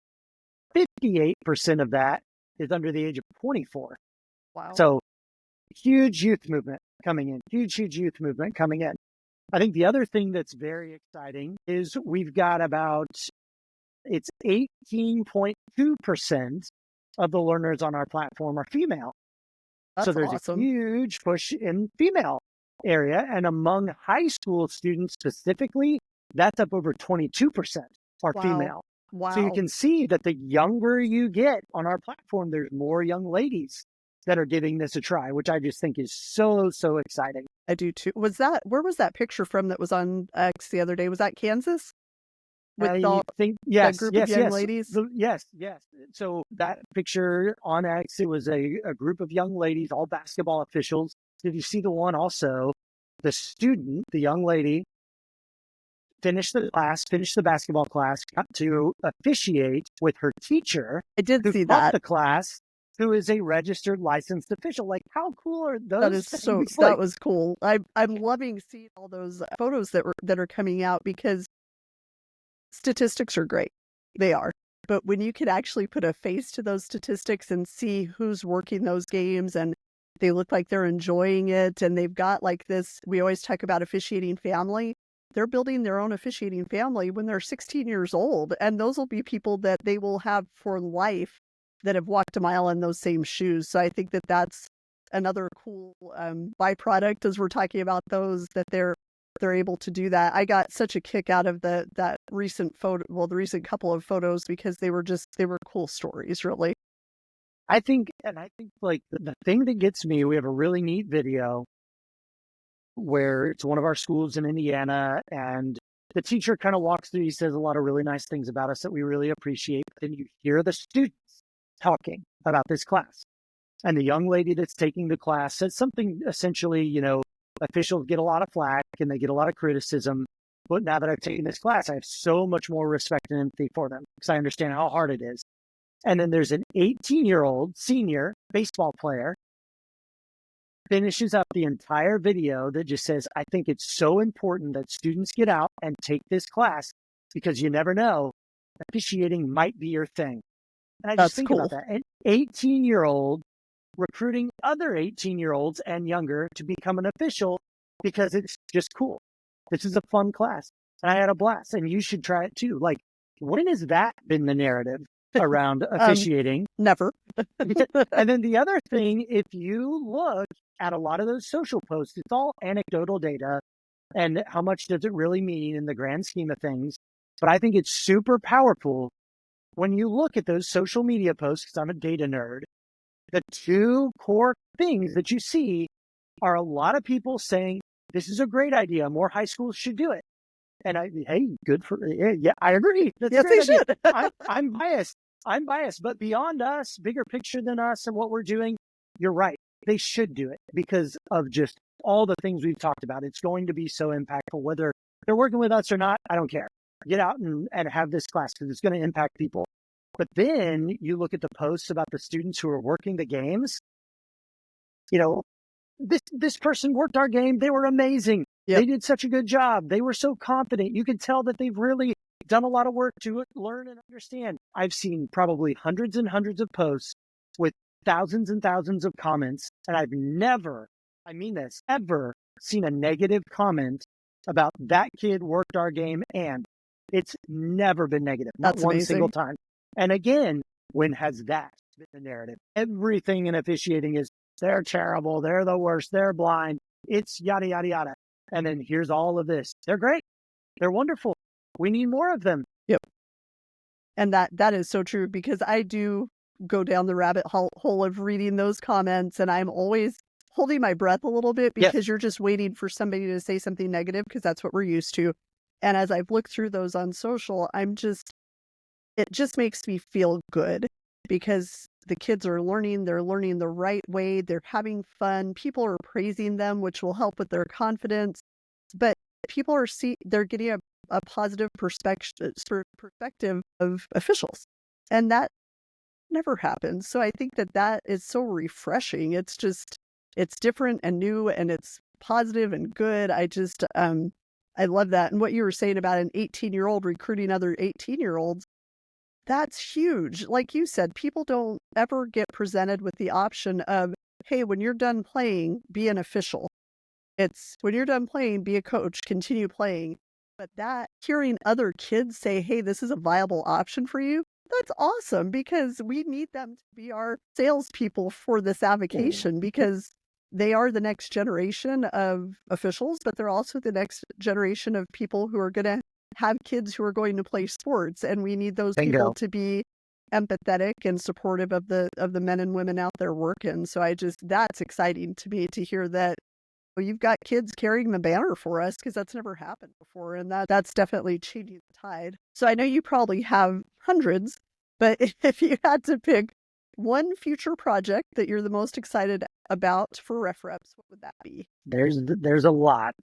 58% of that is under the age of 24. Wow. So huge youth movement coming in. Huge youth movement coming in. I think the other thing that's very exciting is we've got it's 18.2% of the learners on our platform are female. That's so there's awesome. A huge push in female area. And among high school students specifically, that's up over 22% are female. Wow. So you can see that the younger you get on our platform, there's more young ladies that are giving this a try, which I just think is so exciting. I do too. Where was that picture from that was on X the other day? Was that Kansas? With that group of young ladies? Yes. So that picture on X, it was a group of young ladies, all basketball officials. Did you see the one also? The student, the young lady, finished the basketball class, got to officiate with her teacher. I did see taught that. The class, who is a registered licensed official. Like, how cool are those? That is that was cool. I'm loving seeing all those photos that are coming out, because statistics are great. They are. But when you can actually put a face to those statistics and see who's working those games, and they look like they're enjoying it, and they've got like this, we always talk about officiating family. They're building their own officiating family when they're 16 years old. And those will be people that they will have for life that have walked a mile in those same shoes. So I think that that's another cool byproduct, as we're talking about those, that they're able to do that. I got such a kick out of that recent photo, the recent couple of photos, because they were cool stories, really. I think like the thing that gets me, we have a really neat video where it's one of our schools in Indiana, and the teacher kind of walks through, he says a lot of really nice things about us that we really appreciate. But then you hear the students talking about this class. And the young lady that's taking the class says something essentially, officials get a lot of flack and they get a lot of criticism. But now that I've taken this class, I have so much more respect and empathy for them because I understand how hard it is. And then there's an 18-year-old senior baseball player finishes up the entire video that just says, I think it's so important that students get out and take this class because you never know, officiating might be your thing. And I just think about that. An 18-year-old recruiting other 18-year-olds and younger to become an official because it's just cool. This is a fun class. And I had a blast, and you should try it too. Like, when has that been the narrative around officiating? Never. And then the other thing, if you look at a lot of those social posts, it's all anecdotal data. And how much does it really mean in the grand scheme of things? But I think it's super powerful when you look at those social media posts, because I'm a data nerd. The two core things that you see are a lot of people saying, this is a great idea. More high schools should do it. And good for, yeah, I agree. That's yes, they should. I'm biased, but beyond us, bigger picture than us and what we're doing, you're right. They should do it because of just all the things we've talked about. It's going to be so impactful, whether they're working with us or not. I don't care. Get out and have this class because it's going to impact people. But then you look at the posts about the students who are working the games. This person worked our game. They were amazing. Yep. They did such a good job. They were so confident. You can tell that they've really done a lot of work to learn and understand. I've seen probably hundreds and hundreds of posts with thousands and thousands of comments. And I've never, I mean this, ever seen a negative comment about that kid worked our game. And it's never been negative. Not one single time. And again, when has that been the narrative? Everything in officiating is they're terrible, they're the worst, they're blind, it's yada, yada, yada. And then here's all of this. They're great. They're wonderful. We need more of them. Yep. And that is so true because I do go down the rabbit hole of reading those comments and I'm always holding my breath a little bit because you're just waiting for somebody to say something negative because that's what we're used to. And as I've looked through those on social, it just makes me feel good because the kids are learning, they're learning the right way, they're having fun, people are praising them, which will help with their confidence. But people are they're getting a positive perspective of officials. And that never happens. So I think that is so refreshing. It's different and new and it's positive and good. I love that. And what you were saying about an 18-year-old recruiting other 18-year-olds, that's huge. Like you said, people don't ever get presented with the option of, hey, when you're done playing, be an official. It's when you're done playing, be a coach, continue playing. But that hearing other kids say, hey, this is a viable option for you, that's awesome because we need them to be our salespeople for this avocation because they are the next generation of officials, but they're also the next generation of people who are going to have kids who are going to play sports. And we need those people to be empathetic and supportive of the men and women out there working. So that's exciting to me to hear that you've got kids carrying the banner for us because that's never happened before. And that's definitely changing the tide. So I know you probably have hundreds, but if you had to pick one future project that you're the most excited about for RefReps, what would that be? There's a lot.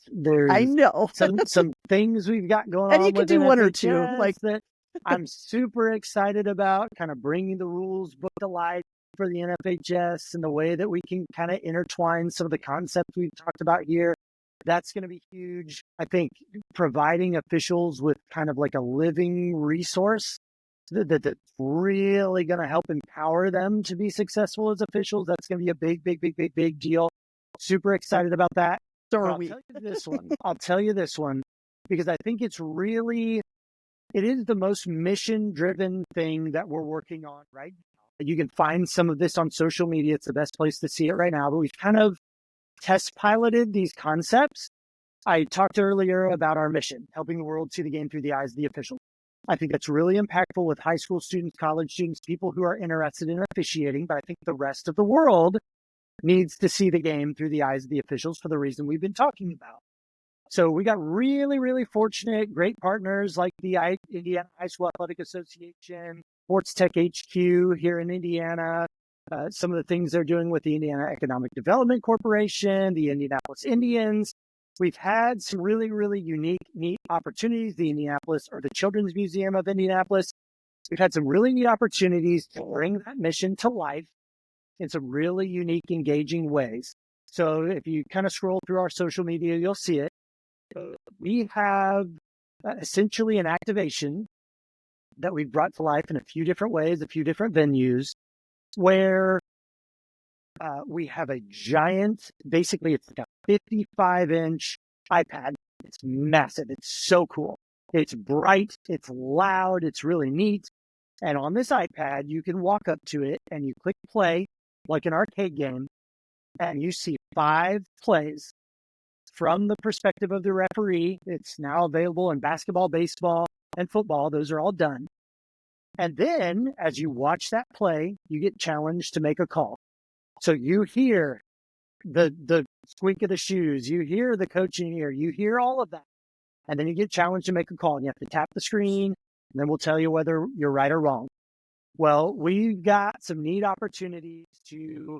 I know some things we've got going on. And you can do one or two like that. I'm super excited about kind of bringing the rules book to life for the NFHS and the way that we can kind of intertwine some of the concepts we've talked about here. That's going to be huge. I think providing officials with kind of like a living resource that's really going to help empower them to be successful as officials. That's going to be a big deal. Super excited about that. So are we. I'll tell you this one because I think it is the most mission-driven thing that we're working on right now. You can find some of this on social media. It's the best place to see it right now, but we've kind of test piloted these concepts. I talked earlier about our mission, helping the world see the game through the eyes of the official. I think that's really impactful with high school students, college students, people who are interested in officiating, but I think the rest of the world needs to see the game through the eyes of the officials for the reason we've been talking about. So we got really, really fortunate, great partners like the Indiana High School Athletic Association, Sports Tech HQ here in Indiana, some of the things they're doing with the Indiana Economic Development Corporation, the Indianapolis Indians. We've had some really, really unique, neat opportunities, the Children's Museum of Indianapolis. We've had some really neat opportunities to bring that mission to life in some really unique, engaging ways. So if you kind of scroll through our social media, you'll see it. We have essentially an activation that we've brought to life in a few different ways, a few different venues, where we have a giant, basically it's like a 55-inch iPad. It's massive. It's so cool. It's bright. It's loud. It's really neat. And on this iPad, you can walk up to it and you click play, like an arcade game, and you see 5 plays from the perspective of the referee. It's now available in basketball, baseball, and football. Those are all done. And then as you watch that play, you get challenged to make a call. So you hear the squeak of the shoes, you hear the coaching ear, you hear all of that. And then you get challenged to make a call. And you have to tap the screen, and then we'll tell you whether you're right or wrong. Well, we've got some neat opportunities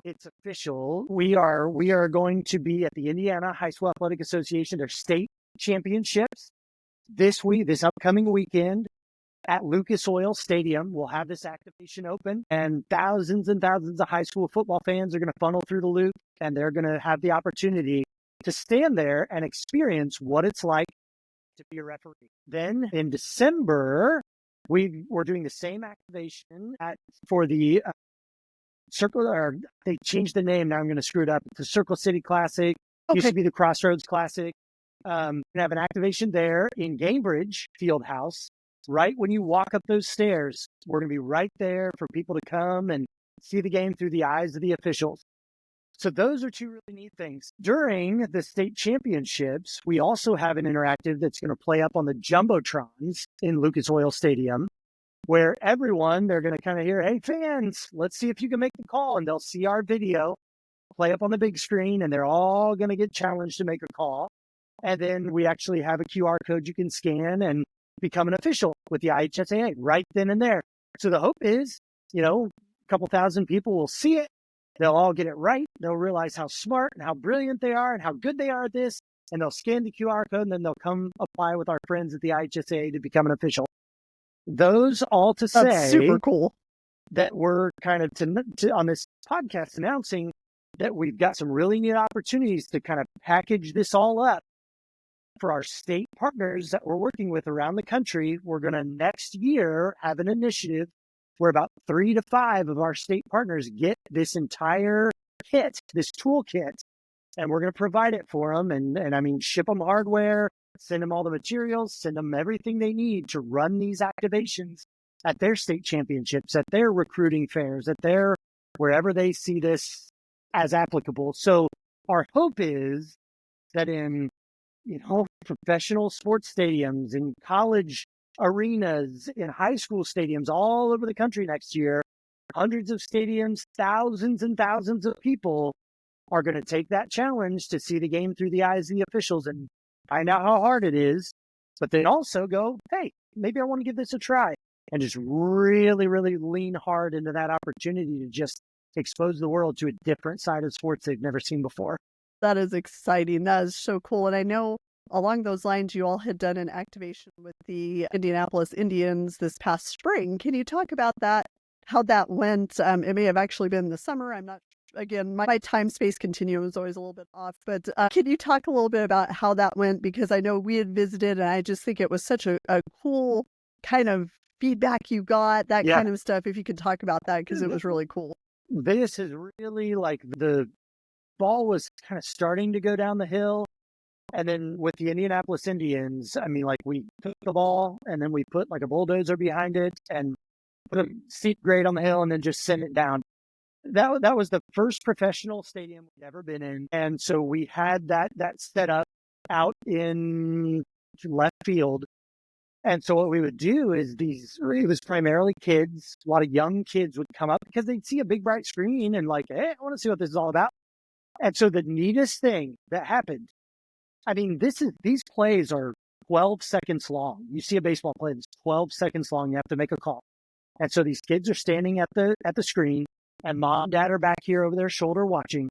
it's official. We are going to be at the Indiana High School Athletic Association, their state championships this upcoming weekend at Lucas Oil Stadium. We'll have this activation open, and thousands and thousands of high school football fans are going to funnel through the loop, and they're going to have the opportunity to stand there and experience what it's like to be a referee. Then in December, we're doing the same activation for the Circle, or they changed the name. Now I'm going to screw it up. It's the Circle City Classic. Okay. Used to be the Crossroads Classic. We have an activation there in Gainbridge Fieldhouse. Right when you walk up those stairs, we're going to be right there for people to come and see the game through the eyes of the officials. So those are 2 really neat things. During the state championships, we also have an interactive that's going to play up on the Jumbotrons in Lucas Oil Stadium, where they're going to kind of hear, hey, fans, let's see if you can make the call. And they'll see our video play up on the big screen, and they're all going to get challenged to make a call. And then we actually have a QR code you can scan and become an official with the IHSAA right then and there. So the hope is, a couple thousand people will see it. They'll all get it right. They'll realize how smart and how brilliant they are and how good they are at this. And they'll scan the QR code, and then they'll come apply with our friends at the IHSAA to become an official. Those all to say, That's super cool, that we're kind of on this podcast announcing that we've got some really neat opportunities to kind of package this all up for our state partners that we're working with around the country. We're going to next year have an initiative where about 3 to 5 of our state partners get this entire kit, this toolkit, and we're going to provide it for them. And I mean, ship them hardware, send them all the materials, send them everything they need to run these activations at their state championships, at their recruiting fairs, wherever they see this as applicable. So our hope is that in professional sports stadiums, in college arenas, in high school stadiums all over the country next year, hundreds of stadiums, thousands and thousands of people are going to take that challenge to see the game through the eyes of the officials and find out how hard it is, but then also go, hey, maybe I want to give this a try, and just really, really lean hard into that opportunity to just expose the world to a different side of sports they've never seen before. That is exciting. That is so cool. And I know along those lines, you all had done an activation with the Indianapolis Indians this past spring. Can you talk about that, how that went? It may have actually been the summer. I'm not Again, my time-space continuum is always a little bit off, but can you talk a little bit about how that went? Because I know we had visited, and I just think it was such a cool kind of feedback you got, that kind of stuff. If you could talk about that, because it was really cool. This is really like the ball was kind of starting to go down the hill. And then with the Indianapolis Indians, I mean, like we took the ball and then we put like a bulldozer behind it and put a steep grade on the hill and then just sent it down. That was the first professional stadium we'd ever been in. And so we had that set up out in left field. And so what we would do is it was primarily kids. A lot of young kids would come up because they'd see a big bright screen and like, hey, I want to see what this is all about. And so the neatest thing that happened I mean, these plays are 12 seconds long. You see a baseball play that's 12 seconds long. You have to make a call. And so these kids are standing at the screen, and mom and dad are back here over their shoulder watching.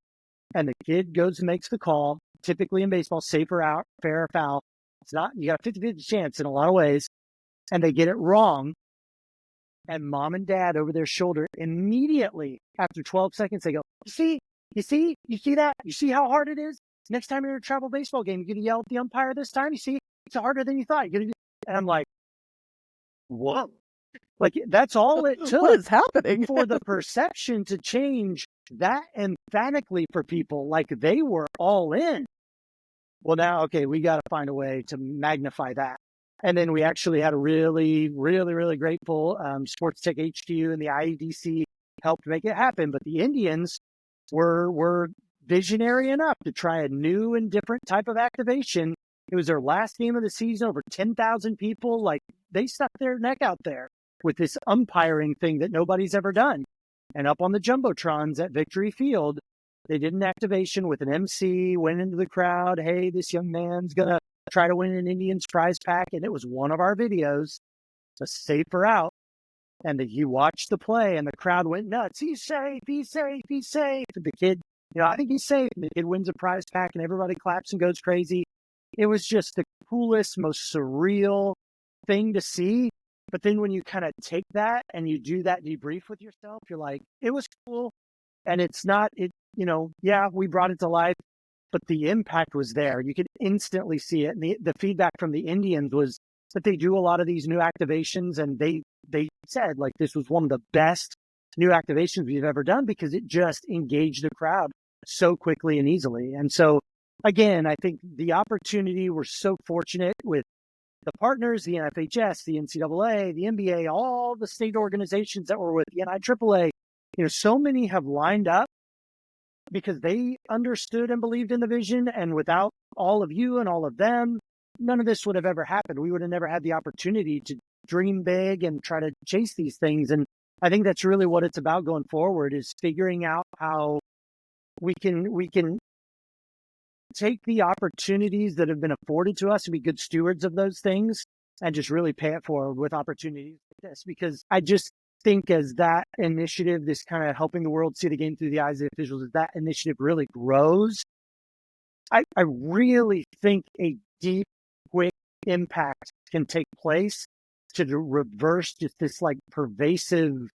And the kid goes and makes the call. Typically in baseball, safe or out, fair or foul. It's not, you got a 50-50 chance in a lot of ways. And they get it wrong. And mom and dad over their shoulder immediately after 12 seconds, they go, you see that? You see how hard it is? Next time you're at a travel baseball game, you're going to yell at the umpire this time. You see, it's harder than you thought. And I'm like, what? Like, that's all it took. What is happening? For the perception to change that emphatically for people. Like, they were all in. Well, now, okay, we got to find a way to magnify that. And then we actually had a really, really, really grateful Sports Tech HQ and the IEDC helped make it happen. But the Indians were visionary enough to try a new and different type of activation. It was their last game of the season, over 10,000 people. Like, they stuck their neck out there with this umpiring thing that nobody's ever done. And up on the Jumbotrons at Victory Field, they did an activation with an MC, went into the crowd. Hey, this young man's going to try to win an Indians prize pack. And it was one of our videos, a safer out. And you watched the play and the crowd went nuts. He's safe, he's safe, he's safe. The kid, I think he's safe. And the kid wins a prize pack and everybody claps and goes crazy. It was just the coolest, most surreal thing to see. But then when you kind of take that and you do that debrief with yourself, you're like, it was cool. And it's not, yeah, we brought it to life, but the impact was there. You could instantly see it. And the feedback from the Indians was that they do a lot of these new activations. And they said, like, this was one of the best new activations we've ever done because it just engaged the crowd so quickly and easily. And so, again, I think the opportunity, we're so fortunate with the partners, the NFHS, the NCAA, the NBA, all the state organizations that were with the NIAAA, so many have lined up because they understood and believed in the vision. And without all of you and all of them, none of this would have ever happened. We would have never had the opportunity to dream big and try to chase these things. And I think that's really what it's about going forward, is figuring out how we can take the opportunities that have been afforded to us and be good stewards of those things and just really pay it forward with opportunities like this. Because I just think as that initiative, this kind of helping the world see the game through the eyes of the officials, as that initiative really grows, I really think a deep, quick impact can take place to reverse just this like pervasive,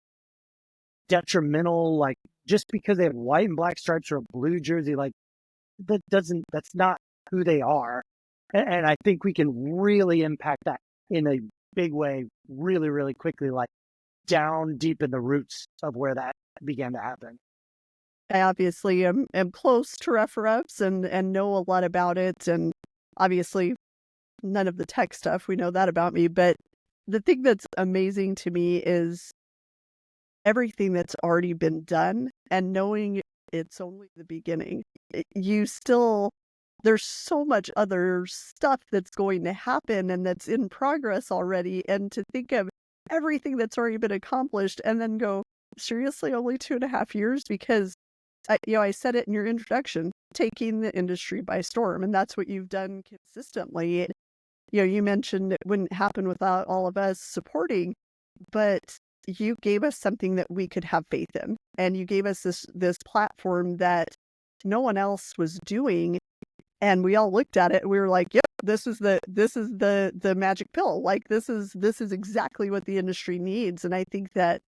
detrimental, like just because they have white and black stripes or a blue jersey, like that's not who they are. And I think we can really impact that in a big way, really, really quickly, like down deep in the roots of where that began to happen. I obviously am close to RefReps and know a lot about it. And obviously none of the tech stuff, we know that about me. But the thing that's amazing to me is everything that's already been done and knowing it's only the beginning. There's so much other stuff that's going to happen and that's in progress already. And to think of everything that's already been accomplished and then go, seriously, only 2.5 years? Because I said it in your introduction, taking the industry by storm. And that's what you've done consistently. You mentioned it wouldn't happen without all of us supporting, but you gave us something that we could have faith in. And you gave us this platform that no one else was doing. And we all looked at it and we were like, yep, this is the magic pill. Like this is exactly what the industry needs. And I think that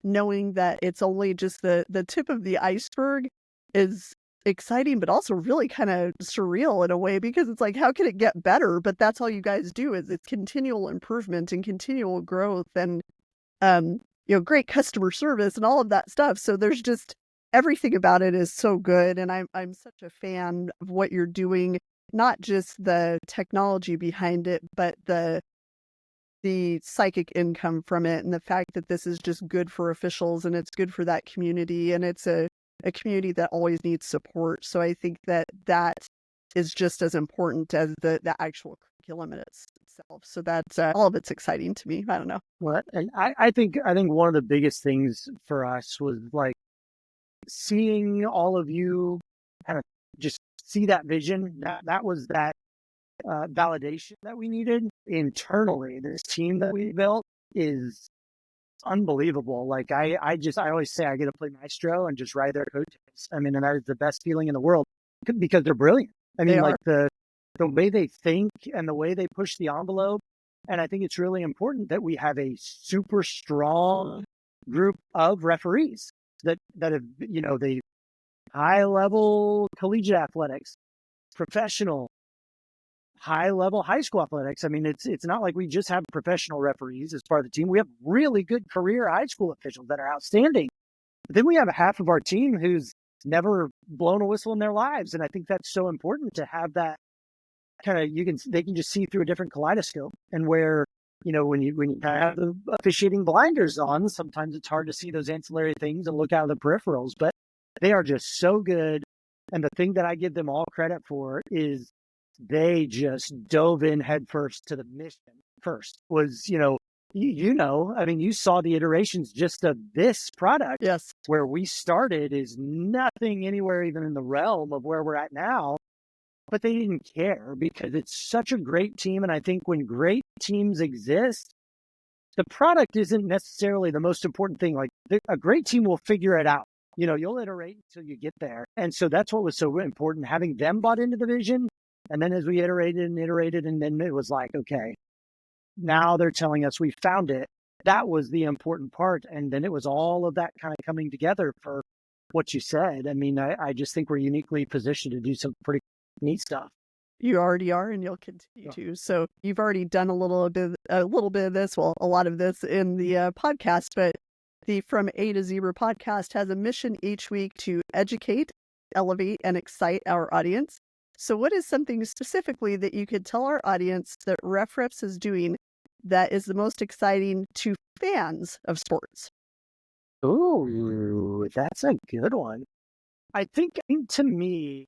knowing that it's only just the tip of the iceberg is exciting, but also really kind of surreal in a way, because it's like, how can it get better? But that's all you guys do, is it's continual improvement and continual growth and great customer service and all of that stuff. So there's just everything about it is so good. And I'm such a fan of what you're doing, not just the technology behind it, but the psychic income from it, and the fact that this is just good for officials and it's good for that community, and it's a community that always needs support. So I think that is just as important as the actual curriculum in itself. So that's all of it's exciting to me. I don't know. Well, and I think one of the biggest things for us was like seeing all of you kind of just see that vision. That was that validation that we needed internally. This team that we built is unbelievable. Like I always say I get to play maestro and just ride their coattails. I mean, and that is the best feeling in the world because they're brilliant. I mean, like the way they think and the way they push the envelope. And I think it's really important that we have a super strong group of referees that have, the high level collegiate athletics, professional, high level high school athletics. I mean, it's not like we just have professional referees as part of the team. We have really good career high school officials that are outstanding. But then we have half of our team who's never blown a whistle in their lives. And I think that's so important to have that kind of, they can just see through a different kaleidoscope. And where, when you have the officiating blinders on, sometimes it's hard to see those ancillary things and look out of the peripherals, but they are just so good. And the thing that I give them all credit for is they just dove in headfirst to the mission first. Was, I mean, you saw the iterations just of this product. Yes. Where we started is nothing anywhere even in the realm of where we're at now. But they didn't care because it's such a great team. And I think when great teams exist, the product isn't necessarily the most important thing. Like a great team will figure it out. You'll iterate until you get there. And so that's what was so important, having them bought into the vision. And then as we iterated, and then it was like, okay, now they're telling us we found it. That was the important part. And then it was all of that kind of coming together for what you said. I mean, I just think we're uniquely positioned to do some pretty neat stuff. You already are, and you'll continue to. So you've already done a little bit of this, well, a lot of this in the podcast, but the From A to Zebra podcast has a mission each week to educate, elevate, and excite our audience. So what is something specifically that you could tell our audience that RefReps is doing that is the most exciting to fans of sports? Ooh, that's a good one. I think to me,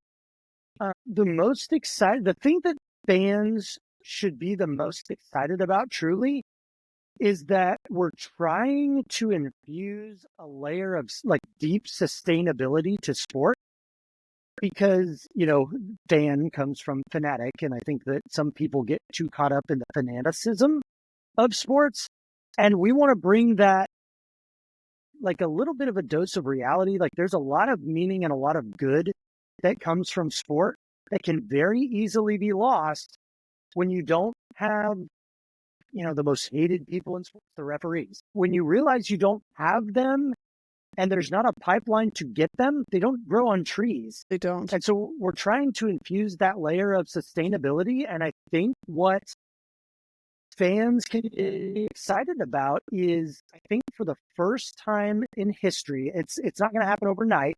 the thing that fans should be the most excited about truly is that we're trying to infuse a layer of like deep sustainability to sport. Because, fan comes from fanatic, and I think that some people get too caught up in the fanaticism of sports. And we want to bring that like a little bit of a dose of reality. Like there's a lot of meaning and a lot of good that comes from sport that can very easily be lost when you don't have, the most hated people in sports, the referees. When you realize you don't have them, and there's not a pipeline to get them, they don't grow on trees. They don't. And so we're trying to infuse that layer of sustainability. And I think what fans can be excited about is, I think for the first time in history, it's not going to happen overnight,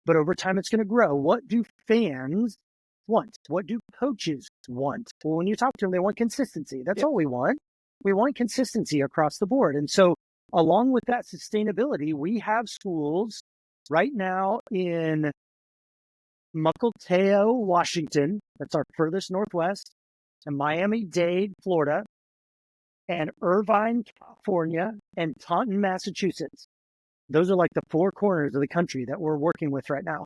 but over time it's going to grow. What do fans want? What do coaches want? Well, when you talk to them, they want consistency. That's all we want. We want consistency across the board. And so along with that sustainability, we have schools right now in Mukilteo, Washington. That's our furthest northwest, and Miami-Dade, Florida, and Irvine, California, and Taunton, Massachusetts. Those are like the four corners of the country that we're working with right now.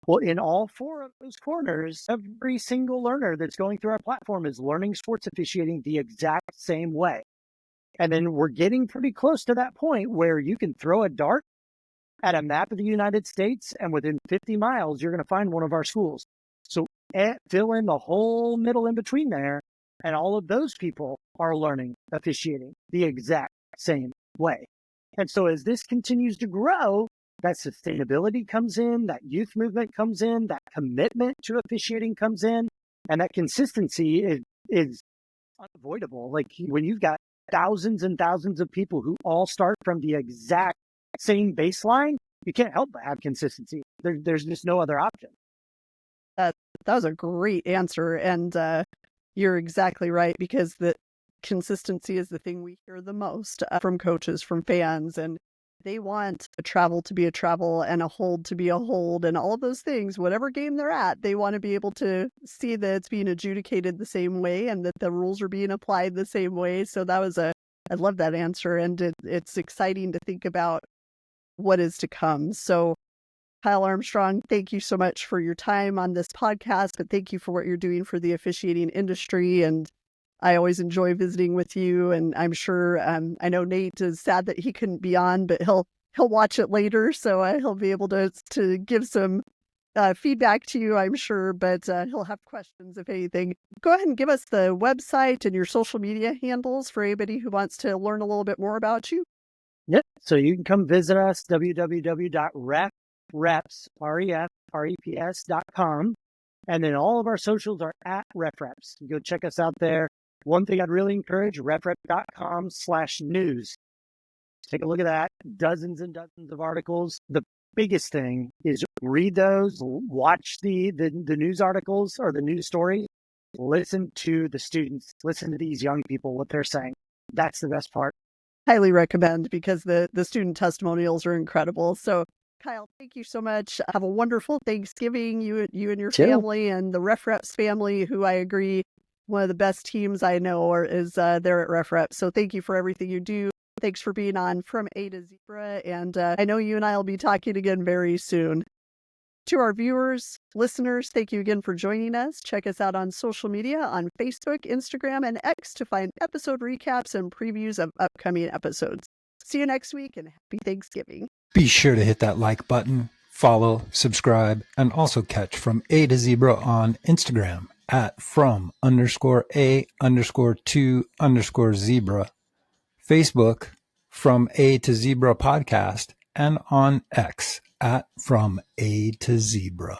Well, in all four of those corners, every single learner that's going through our platform is learning sports officiating the exact same way. And then we're getting pretty close to that point where you can throw a dart at a map of the United States, and within 50 miles, you're going to find one of our schools. So fill in the whole middle in between there, and all of those people are learning officiating the exact same way. And so as this continues to grow, that sustainability comes in, that youth movement comes in, that commitment to officiating comes in, and that consistency is unavoidable. Like when you've got thousands and thousands of people who all start from the exact same baseline, you can't help but have consistency. There's just no other option. That was a great answer. And you're exactly right, because the consistency is the thing we hear the most from coaches, from fans, and they want a travel to be a travel and a hold to be a hold and all of those things. Whatever game they're at, they want to be able to see that it's being adjudicated the same way and that the rules are being applied the same way. So I love that answer. And it's exciting to think about what is to come. So Kyle Armstrong, thank you so much for your time on this podcast, but thank you for what you're doing for the officiating industry. And I always enjoy visiting with you. And I'm sure, I know Nate is sad that he couldn't be on, but he'll watch it later. So he'll be able to give some feedback to you, I'm sure, but he'll have questions if anything. Go ahead and give us the website and your social media handles for anybody who wants to learn a little bit more about you. Yep. So you can come visit us, www.refreps.com. And then all of our socials are at RefReps. You go check us out there. One thing I'd really encourage, refreps.com/news. Take a look at that. Dozens and dozens of articles. The biggest thing is read those, watch the news articles or the news stories, listen to the students, listen to these young people, what they're saying. That's the best part. Highly recommend, because the student testimonials are incredible. So Kyle, thank you so much. Have a wonderful Thanksgiving, you and your family and the RefReps family, who I agree, one of the best teams I know is there at RefReps. So thank you for everything you do. Thanks for being on From A to Zebra. And I know you and I will be talking again very soon. To our viewers, listeners, thank you again for joining us. Check us out on social media on Facebook, Instagram, and X to find episode recaps and previews of upcoming episodes. See you next week, and happy Thanksgiving. Be sure to hit that like button, follow, subscribe, and also catch From A to Zebra on Instagram at from_A_2_zebra, Facebook, From A to Zebra Podcast, and on X at From A to Zebra.